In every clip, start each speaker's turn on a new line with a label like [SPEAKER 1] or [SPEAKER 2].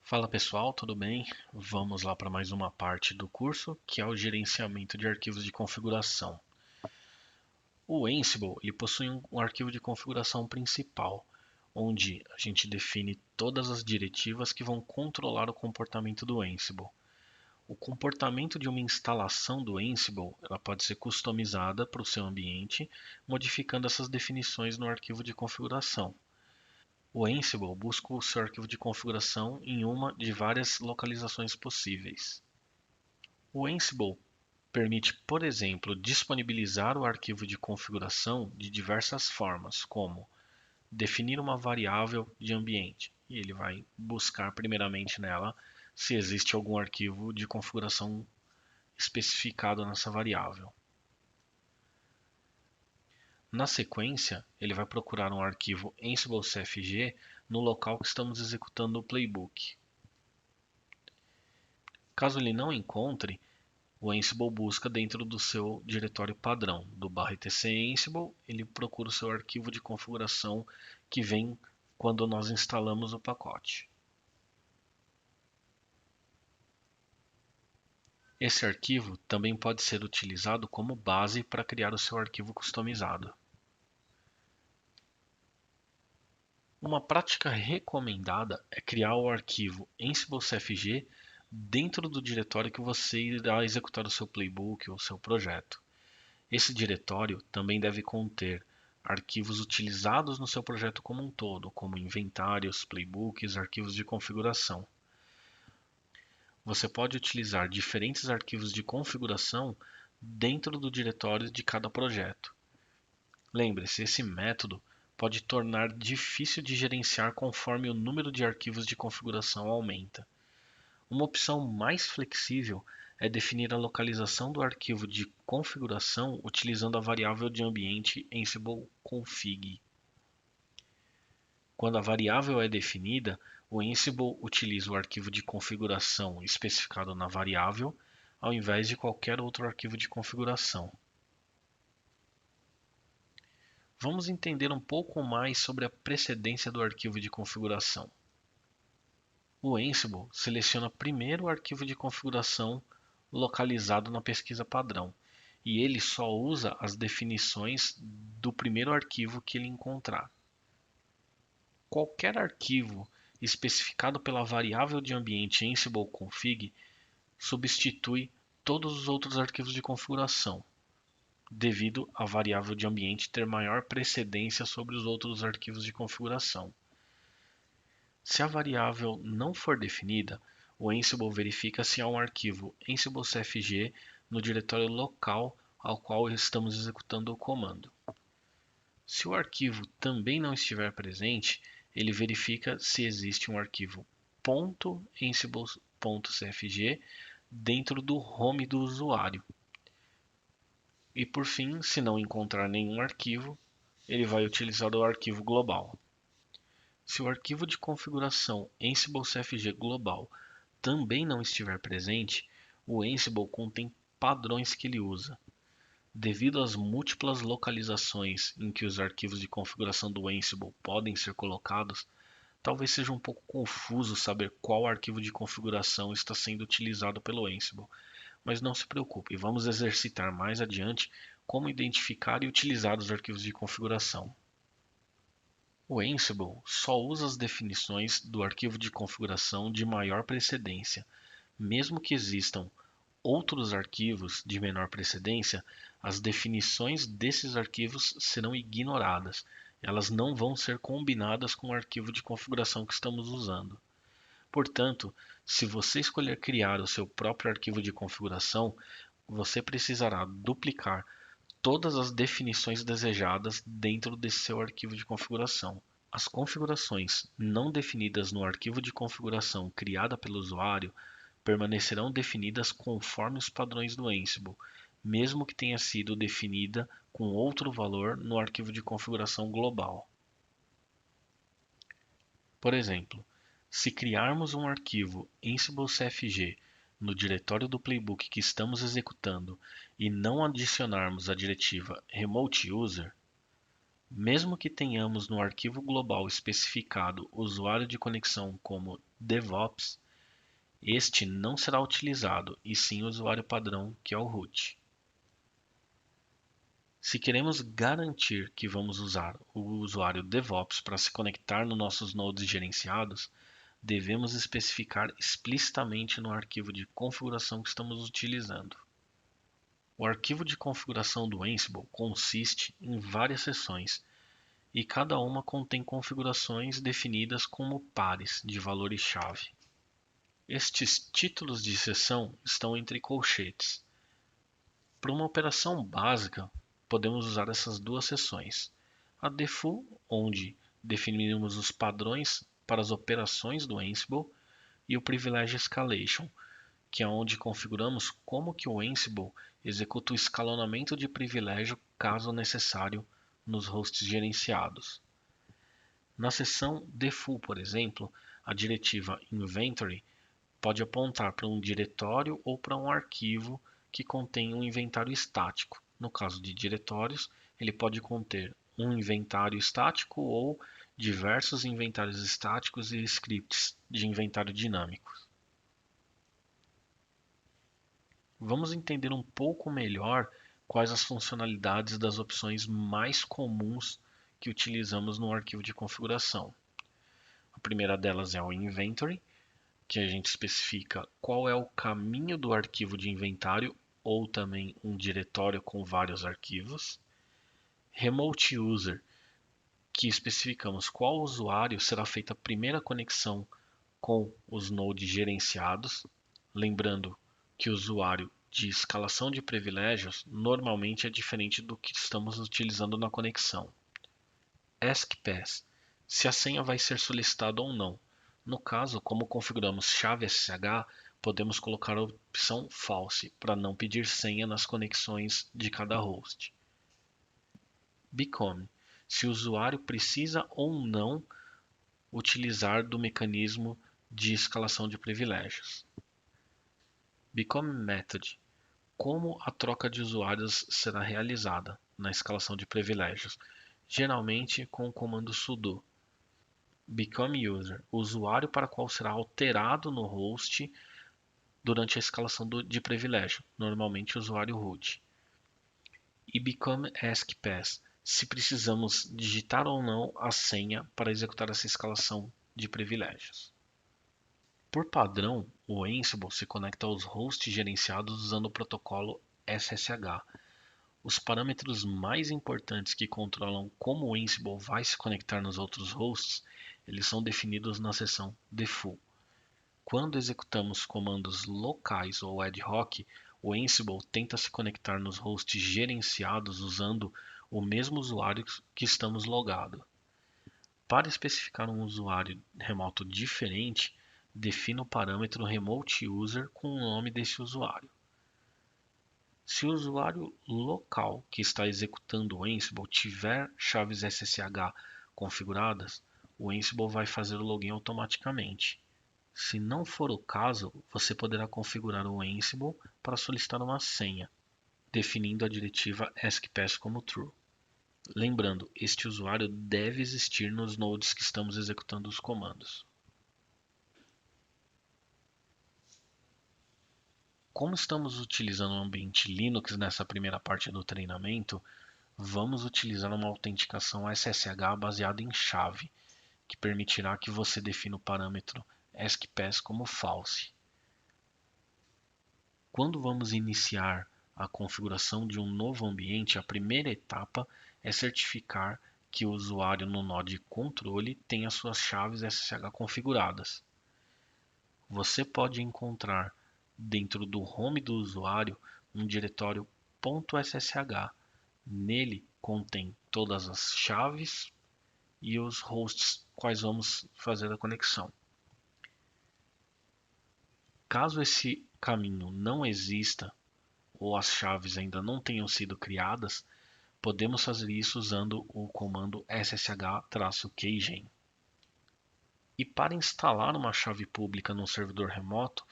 [SPEAKER 1] Fala pessoal, tudo bem? Vamos lá para mais uma parte do curso, que é o gerenciamento de arquivos de configuração. O Ansible ele possui um arquivo de configuração principal, onde a gente define todas as diretivas que vão controlar o comportamento do Ansible. O comportamento de uma instalação do Ansible ela pode ser customizada para o seu ambiente, modificando essas definições no arquivo de configuração. O Ansible busca o seu arquivo de configuração em uma de várias localizações possíveis. O Ansible permite, por exemplo, disponibilizar o arquivo de configuração de diversas formas, como definir uma variável de ambiente, e ele vai buscar primeiramente nela se existe algum arquivo de configuração especificado nessa variável. Na sequência, ele vai procurar um arquivo Ansible CFG no local que estamos executando o playbook. Caso ele não encontre, o Ansible busca dentro do seu diretório padrão, do /etc Ansible, ele procura o seu arquivo de configuração que vem quando nós instalamos o pacote. Esse arquivo também pode ser utilizado como base para criar o seu arquivo customizado. Uma prática recomendada é criar o arquivo Ansible CFG dentro do diretório que você irá executar o seu playbook ou seu projeto. Esse diretório também deve conter arquivos utilizados no seu projeto como um todo, como inventários, playbooks, arquivos de configuração. Você pode utilizar diferentes arquivos de configuração dentro do diretório de cada projeto. Lembre-se, esse método pode tornar difícil de gerenciar conforme o número de arquivos de configuração aumenta. Uma opção mais flexível é definir a localização do arquivo de configuração utilizando a variável de ambiente Ansible config. Quando a variável é definida, o Ansible utiliza o arquivo de configuração especificado na variável, ao invés de qualquer outro arquivo de configuração. Vamos entender um pouco mais sobre a precedência do arquivo de configuração. O Ansible seleciona primeiro o arquivo de configuração localizado na pesquisa padrão, e ele só usa as definições do primeiro arquivo que ele encontrar. Qualquer arquivo especificado pela variável de ambiente Ansible config substitui todos os outros arquivos de configuração, devido à variável de ambiente ter maior precedência sobre os outros arquivos de configuração. Se a variável não for definida, o Ansible verifica se há um arquivo Ansible CFG no diretório local ao qual estamos executando o comando. Se o arquivo também não estiver presente, ele verifica se existe um arquivo .ansible.cfg dentro do home do usuário. E por fim, se não encontrar nenhum arquivo, ele vai utilizar o arquivo global. Se o arquivo de configuração Ansible CFG global também não estiver presente, o Ansible contém padrões que ele usa. Devido às múltiplas localizações em que os arquivos de configuração do Ansible podem ser colocados, talvez seja um pouco confuso saber qual arquivo de configuração está sendo utilizado pelo Ansible, mas não se preocupe, vamos exercitar mais adiante como identificar e utilizar os arquivos de configuração. O Ansible só usa as definições do arquivo de configuração de maior precedência. Mesmo que existam outros arquivos de menor precedência, as definições desses arquivos serão ignoradas. Elas não vão ser combinadas com o arquivo de configuração que estamos usando. Portanto, se você escolher criar o seu próprio arquivo de configuração, você precisará duplicar todas as definições desejadas dentro desse seu arquivo de configuração. As configurações não definidas no arquivo de configuração criada pelo usuário permanecerão definidas conforme os padrões do Ansible, mesmo que tenha sido definida com outro valor no arquivo de configuração global. Por exemplo, se criarmos um arquivo Ansible CFG no diretório do playbook que estamos executando e não adicionarmos a diretiva remote user, Mesmo que tenhamos no arquivo global especificado o usuário de conexão como DevOps, este não será utilizado, e sim o usuário padrão, que é o root. Se queremos garantir que vamos usar o usuário DevOps para se conectar nos nossos nodes gerenciados, devemos especificar explicitamente no arquivo de configuração que estamos utilizando. O arquivo de configuração do Ansible consiste em várias seções e cada uma contém configurações definidas como pares de valores-chave. Estes títulos de seção estão entre colchetes. Para uma operação básica, podemos usar essas duas seções. A default, onde definimos os padrões para as operações do Ansible, e o Privilege Escalation, que é onde configuramos como que o Ansible executa o escalonamento de privilégio caso necessário nos hosts gerenciados. Na seção default, por exemplo, a diretiva inventory pode apontar para um diretório ou para um arquivo que contém um inventário estático. No caso de diretórios, ele pode conter um inventário estático ou diversos inventários estáticos e scripts de inventário dinâmico. Vamos entender um pouco melhor quais as funcionalidades das opções mais comuns que utilizamos no arquivo de configuração. A primeira delas é o Inventory, que a gente especifica qual é o caminho do arquivo de inventário ou também um diretório com vários arquivos. Remote User, que especificamos qual usuário será feita a primeira conexão com os nodes gerenciados, lembrando que o usuário de escalação de privilégios normalmente é diferente do que estamos utilizando na conexão. AskPass, se a senha vai ser solicitada ou não. No caso, como configuramos chave SSH, podemos colocar a opção False para não pedir senha nas conexões de cada host. Become, se o usuário precisa ou não utilizar do mecanismo de escalação de privilégios. Become Method, como a troca de usuários será realizada na escalação de privilégios, geralmente com o comando sudo. Become User, o usuário para qual será alterado no host durante a escalação de privilégio, normalmente o usuário root. E Become AskPass, se precisamos digitar ou não a senha para executar essa escalação de privilégios. Por padrão, o Ansible se conecta aos hosts gerenciados usando o protocolo SSH. Os parâmetros mais importantes que controlam como o Ansible vai se conectar nos outros hosts, eles são definidos na seção Default. Quando executamos comandos locais ou ad hoc, o Ansible tenta se conectar nos hosts gerenciados usando o mesmo usuário que estamos logado. Para especificar um usuário remoto diferente, defina o parâmetro Remote User com o nome desse usuário. Se o usuário local que está executando o Ansible tiver chaves SSH configuradas, o Ansible vai fazer o login automaticamente. Se não for o caso, você poderá configurar o Ansible para solicitar uma senha, definindo a diretiva AskPass como true. Lembrando, este usuário deve existir nos nodes que estamos executando os comandos. Como estamos utilizando o ambiente Linux nessa primeira parte do treinamento, vamos utilizar uma autenticação SSH baseada em chave, que permitirá que você defina o parâmetro AskPass como false. Quando vamos iniciar a configuração de um novo ambiente, a primeira etapa é certificar que o usuário no nó de controle tem as suas chaves SSH configuradas. Você pode encontrar dentro do home do usuário um diretório .ssh. Nele contém todas as chaves e os hosts quais vamos fazer a conexão. Caso esse caminho não exista ou as chaves ainda não tenham sido criadas, podemos fazer isso usando o comando ssh-keygen. E para instalar uma chave pública num servidor remoto,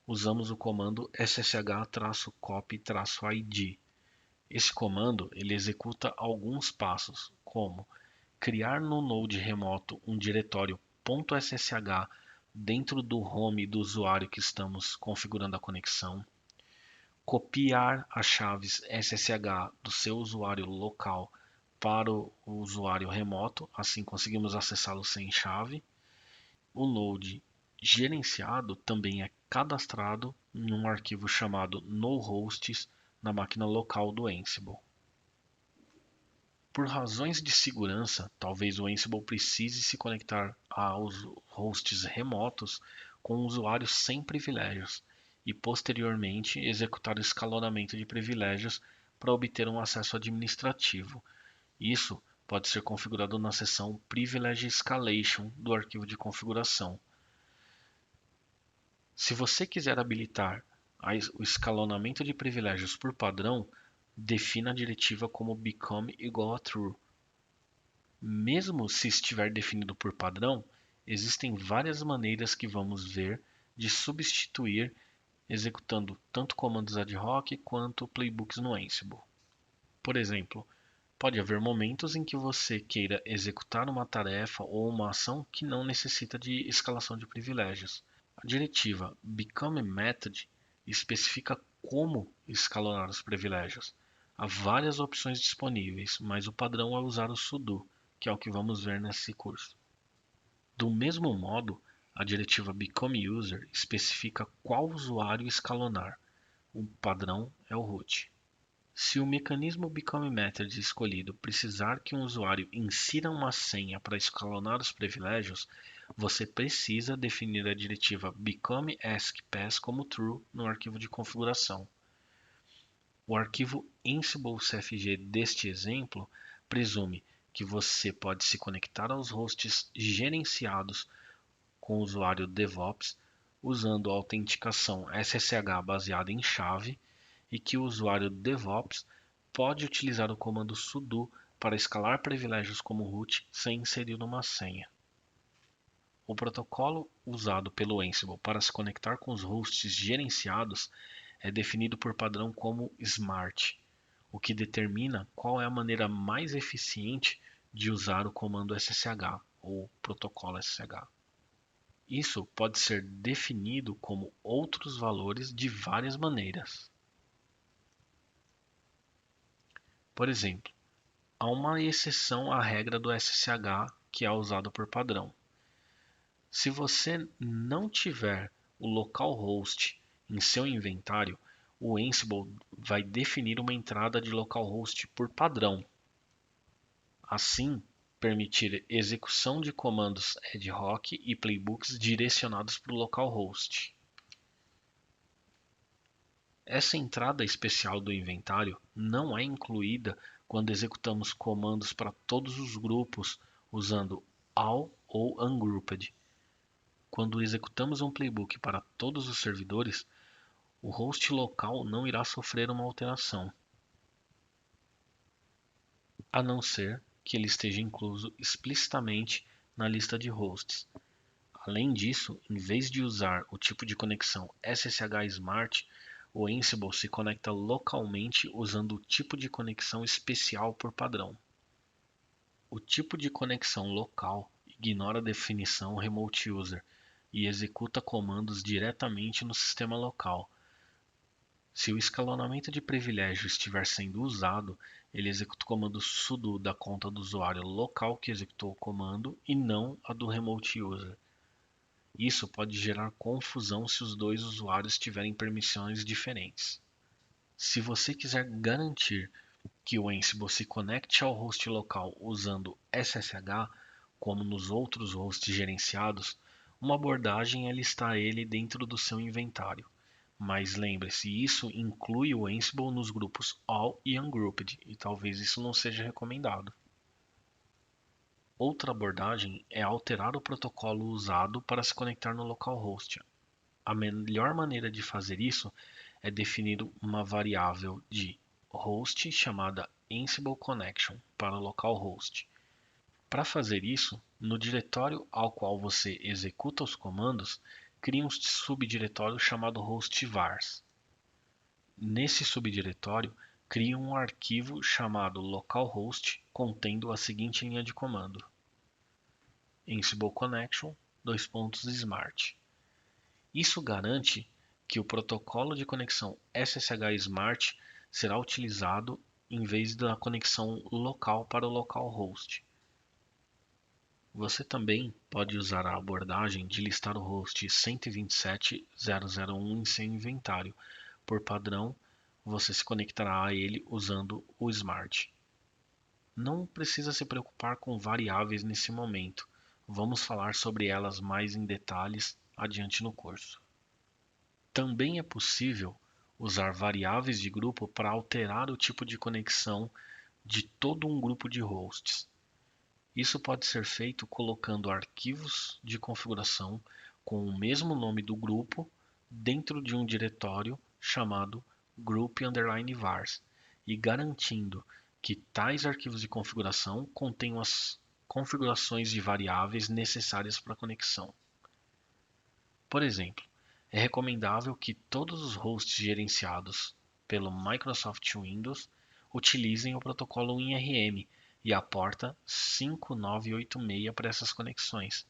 [SPEAKER 1] usamos o comando ssh-copy-id. Esse comando ele executa alguns passos, como criar no Node remoto um diretório .ssh dentro do home do usuário que estamos configurando a conexão, copiar as chaves SSH do seu usuário local para o usuário remoto, assim conseguimos acessá-lo sem chave. O Node gerenciado também é cadastrado num arquivo chamado nohosts na máquina local do Ansible. Por razões de segurança, talvez o Ansible precise se conectar aos hosts remotos com usuários sem privilégios e posteriormente executar o escalonamento de privilégios para obter um acesso administrativo. Isso pode ser configurado na seção Privilege Escalation do arquivo de configuração. Se você quiser habilitar o escalonamento de privilégios por padrão, defina a diretiva como become igual a true. Mesmo se estiver definido por padrão, existem várias maneiras que vamos ver de substituir executando tanto comandos ad hoc quanto playbooks no Ansible. Por exemplo, pode haver momentos em que você queira executar uma tarefa ou uma ação que não necessita de escalação de privilégios. A diretiva becomeMethod especifica como escalonar os privilégios. Há várias opções disponíveis, mas o padrão é usar o sudo, que é o que vamos ver nesse curso. Do mesmo modo, a diretiva becomeUser especifica qual usuário escalonar. O padrão é o root. Se o mecanismo becomeMethod escolhido precisar que um usuário insira uma senha para escalonar os privilégios, você precisa definir a diretiva becomeAskPass como true no arquivo de configuração. O arquivo Ansible-CFG deste exemplo presume que você pode se conectar aos hosts gerenciados com o usuário DevOps usando a autenticação SSH baseada em chave e que o usuário DevOps pode utilizar o comando sudo para escalar privilégios como root sem inserir uma senha. O protocolo usado pelo Ansible para se conectar com os hosts gerenciados é definido por padrão como SMART, o que determina qual é a maneira mais eficiente de usar o comando SSH ou protocolo SSH. Isso pode ser definido como outros valores de várias maneiras. Por exemplo, há uma exceção à regra do SSH que é usado por padrão. Se você não tiver o localhost em seu inventário, o Ansible vai definir uma entrada de localhost por padrão. Assim, permitir execução de comandos ad hoc e playbooks direcionados para o localhost. Essa entrada especial do inventário não é incluída quando executamos comandos para todos os grupos usando all ou ungrouped. Quando executamos um playbook para todos os servidores, o host local não irá sofrer uma alteração, a não ser que ele esteja incluso explicitamente na lista de hosts. Além disso, em vez de usar o tipo de conexão SSH Smart, o Ansible se conecta localmente usando o tipo de conexão especial por padrão. O tipo de conexão local ignora a definição Remote User e executa comandos diretamente no sistema local. Se o escalonamento de privilégio estiver sendo usado, ele executa o comando sudo da conta do usuário local que executou o comando e não a do Remote User. Isso pode gerar confusão se os dois usuários tiverem permissões diferentes. Se você quiser garantir que o Ansible se conecte ao host local usando SSH, como nos outros hosts gerenciados, uma abordagem é listar ele dentro do seu inventário. Mas lembre-se, isso inclui o Ansible nos grupos All e Ungrouped, e talvez isso não seja recomendado. Outra abordagem é alterar o protocolo usado para se conectar no localhost. A melhor maneira de fazer isso é definir uma variável de host chamada Ansible Connection para o localhost. Para fazer isso, no diretório ao qual você executa os comandos, crie um subdiretório chamado hostvars. Nesse subdiretório, crie um arquivo chamado localhost contendo a seguinte linha de comando: Ansible Connection, /smart. Isso garante que o protocolo de conexão SSH Smart será utilizado em vez da conexão local para o localhost. Você também pode usar a abordagem de listar o host 127.0.0.1 em seu inventário. Por padrão, você se conectará a ele usando o Smart. Não precisa se preocupar com variáveis nesse momento. Vamos falar sobre elas mais em detalhes adiante no curso. Também é possível usar variáveis de grupo para alterar o tipo de conexão de todo um grupo de hosts. Isso pode ser feito colocando arquivos de configuração com o mesmo nome do grupo dentro de um diretório chamado group_vars e garantindo que tais arquivos de configuração contenham as configurações de variáveis necessárias para a conexão. Por exemplo, é recomendável que todos os hosts gerenciados pelo Microsoft Windows utilizem o protocolo WinRM e a porta 5986 para essas conexões.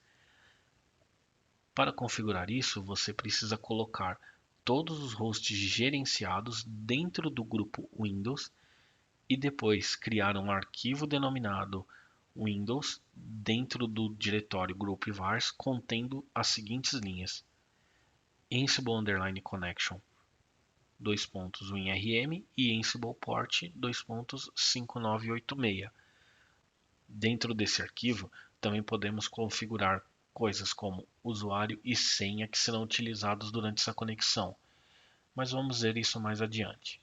[SPEAKER 1] Para configurar isso, você precisa colocar todos os hosts gerenciados dentro do grupo Windows e depois criar um arquivo denominado Windows dentro do diretório group_vars contendo as seguintes linhas: Ansible_connection /WinRM e Ansible port 5986. Dentro desse arquivo, também podemos configurar coisas como usuário e senha que serão utilizados durante essa conexão, mas vamos ver isso mais adiante.